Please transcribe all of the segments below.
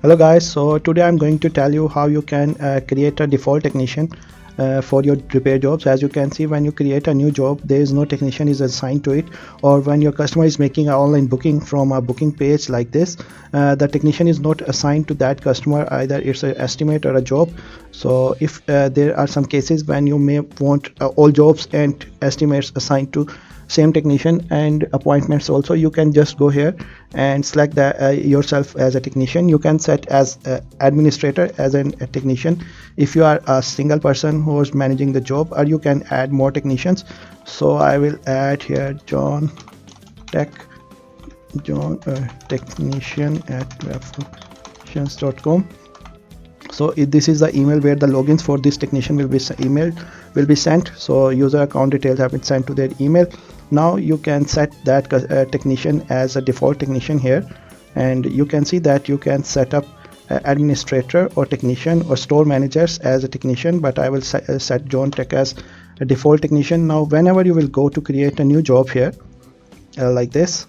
Hello guys, so today I'm going to tell you how you can create a default technician for your repair jobs. As you can see, when you create a new job, there is no technician is assigned to it, or when your customer is making an online booking from a booking page like this, the technician is not assigned to that customer, either it's an estimate or a job. So if there are some cases when you may want all jobs and estimates assigned to same technician and appointments also, you can just go here and select yourself as a technician. You can set as administrator as a technician if you are a single person who is managing the job, or you can add more technicians. So I will add here John technician at webful.com. So this is the email where the logins for this technician will be sent. So user account details have been sent to their email. Now you can set that technician as a default technician here, and you can see that you can set up administrator or technician or store managers as a technician, but I will set John Tech as a default technician. Now whenever you will go to create a new job here like this,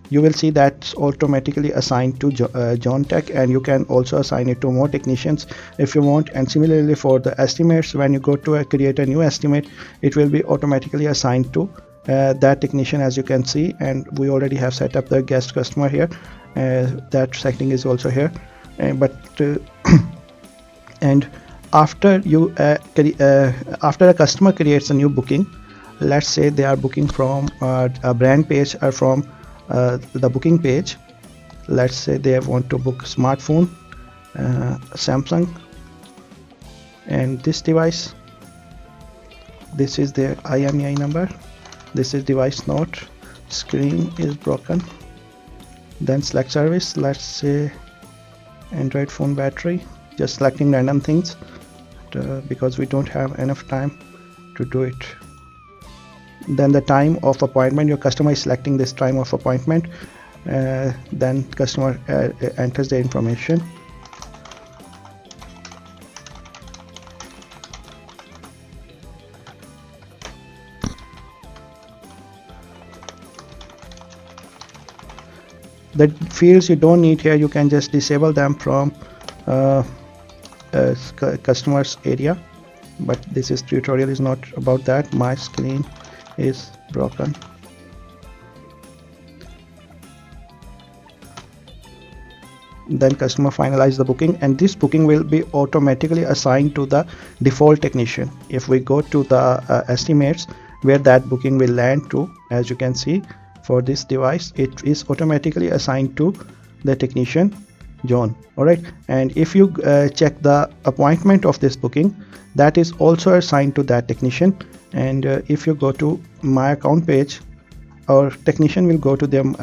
you will see that's automatically assigned to John Tech, and you can also assign it to more technicians if you want. And similarly for the estimates, when you go to create a new estimate, it will be automatically assigned to that technician, as you can see. And we already have set up the guest customer here. That setting is also here, and after you after a customer creates a new booking, let's say they are booking from a brand page or from the booking page. Let's say they want to book smartphone, Samsung, and this device, this is their IMEI number, this is device not, screen is broken. Then select service, let's say Android phone battery, just selecting random things because we don't have enough time to do it. Then the time of appointment, your customer is selecting this time of appointment. Then customer enters the information. The fields you don't need here, you can just disable them from customers area, but this tutorial is not about that. My screen is broken. Then customer finalize the booking, and this booking will be automatically assigned to the default technician. If we go to the estimates where that booking will land to, as you can see, for this device it is automatically assigned to the technician John. Alright, and if you check the appointment of this booking, that is also assigned to that technician. And if you go to my account page, our technician will go to them.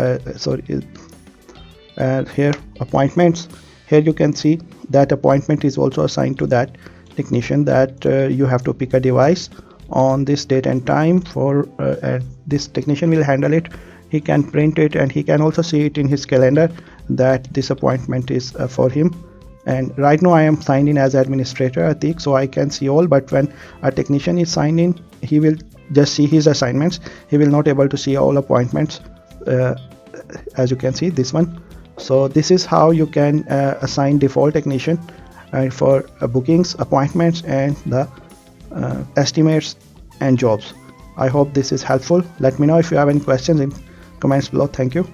Here appointments, here you can see that appointment is also assigned to that technician, that you have to pick a device on this date and time for this technician will handle it. He can print it, and he can also see it in his calendar that this appointment is for him. And right now I am signed in as administrator Atik, so I can see all, but when a technician is signed in, he will just see his assignments. He will not able to see all appointments, as you can see this one. So this is how you can assign default technician for bookings, appointments, and the estimates and jobs. I hope this is helpful. Let me know if you have any questions in comments below. Thank you.